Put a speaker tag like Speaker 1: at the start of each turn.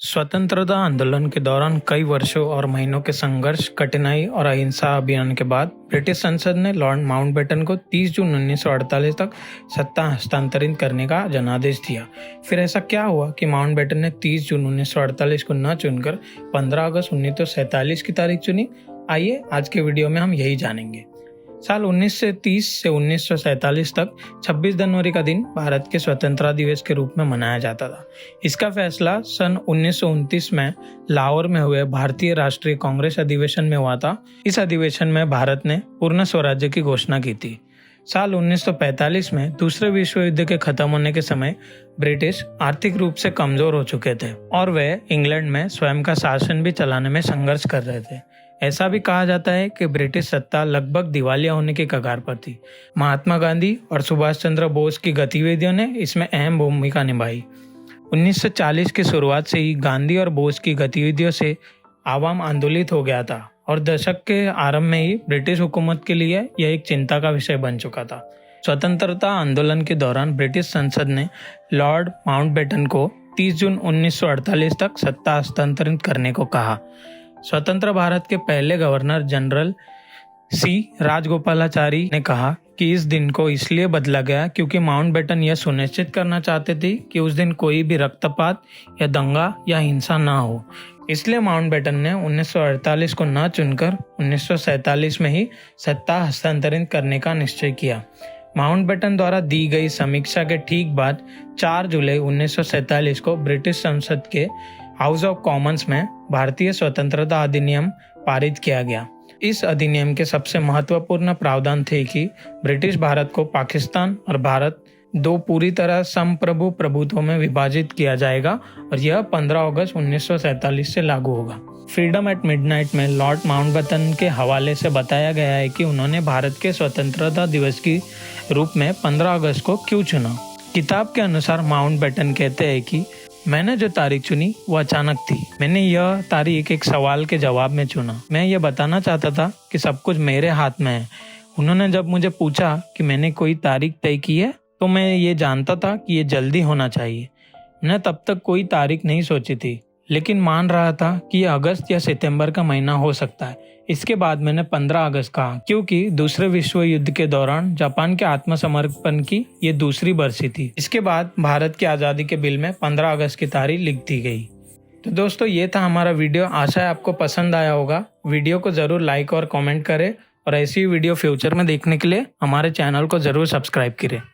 Speaker 1: स्वतंत्रता आंदोलन के दौरान कई वर्षों और महीनों के संघर्ष, कठिनाई और अहिंसा अभियान के बाद ब्रिटिश संसद ने लॉर्ड माउंटबेटन को 30 जून 1948 तक सत्ता हस्तांतरित करने का जनादेश दिया। फिर ऐसा क्या हुआ कि माउंटबेटन ने 30 जून 1948 को न चुनकर 15 अगस्त 1947 की तारीख चुनी? आइए आज के वीडियो में हम यही जानेंगे। साल 1930 से 1947 तक 26 जनवरी का दिन भारत के स्वतंत्रता दिवस के रूप में मनाया जाता था। इसका फैसला सन 1929 में लाहौर में हुए भारतीय राष्ट्रीय कांग्रेस अधिवेशन में हुआ था। इस अधिवेशन में भारत ने पूर्ण स्वराज्य की घोषणा की थी। साल 1945 में दूसरे विश्व युद्ध के खत्म होने के समय ब्रिटिश आर्थिक रूप से कमजोर हो चुके थे और वे इंग्लैंड में स्वयं का शासन भी चलाने में संघर्ष कर रहे थे। ऐसा भी कहा जाता है कि ब्रिटिश सत्ता लगभग दिवालिया होने की कगार पर थी। महात्मा गांधी और सुभाष चंद्र बोस की गतिविधियों ने इसमें अहम भूमिका निभाई। 1940 की शुरुआत से ही गांधी और बोस की गतिविधियों से आवाम आंदोलित हो गया था और दशक के आरंभ में ही ब्रिटिश हुकूमत के लिए यह एक चिंता का विषय बन चुका था। स्वतंत्रता आंदोलन के दौरान ब्रिटिश संसद ने लॉर्ड माउंटबेटन को 30 जून 1948 तक सत्ता हस्तांतरित करने को कहा। स्वतंत्र भारत के पहले गवर्नर जनरल सी राजगोपालाचारी ने कहा कि इस दिन को इसलिए बदला गया क्योंकि माउंटबेटन यह सुनिश्चित करना चाहते थे कि उस दिन कोई भी रक्तपात या दंगा या हिंसा ना हो। इसलिए माउंटबेटन ने 1948 को न चुनकर 1947 में ही सत्ता हस्तांतरित करने का निश्चय किया। माउंटबेटन द्वारा दी गई समीक्षा के ठीक बाद 4 जुलाई 1947 को ब्रिटिश संसद के हाउस ऑफ कॉमन्स में भारतीय स्वतंत्रता अधिनियम पारित किया गया। इस अधिनियम के सबसे महत्वपूर्ण प्रावधान थे कि ब्रिटिश भारत को पाकिस्तान और भारत दो पूरी तरह संप्रभु प्रभुत्वों में विभाजित किया जाएगा और यह 15 अगस्त 1947 से लागू होगा। फ्रीडम एट मिडनाइट में लॉर्ड माउंटबेटन के हवाले से बताया गया है कि उन्होंने भारत के स्वतंत्रता दिवस की रूप में 15 अगस्त को क्यों चुना। किताब के अनुसार माउंटबेटन कहते हैं कि मैंने जो तारीख चुनी वो अचानक थी। मैंने यह तारीख एक सवाल के जवाब में चुना। मैं ये बताना चाहता था कि सब कुछ मेरे हाथ में है। उन्होंने जब मुझे पूछा कि मैंने कोई तारीख तय की है तो मैं ये जानता था कि ये जल्दी होना चाहिए। मैंने तब तक कोई तारीख नहीं सोची थी, लेकिन मान रहा था कि यह अगस्त या सितंबर का महीना हो सकता है। इसके बाद मैंने 15 अगस्त कहा क्योंकि दूसरे विश्व युद्ध के दौरान जापान के आत्मसमर्पण की ये दूसरी बरसी थी। इसके बाद भारत की आज़ादी के बिल में 15 अगस्त की तारीख लिख दी गई। तो दोस्तों ये था हमारा वीडियो। आशा है आपको पसंद आया होगा। वीडियो को ज़रूर लाइक और कमेंट करें और ऐसी वीडियो फ्यूचर में देखने के लिए हमारे चैनल को ज़रूर सब्सक्राइब करें।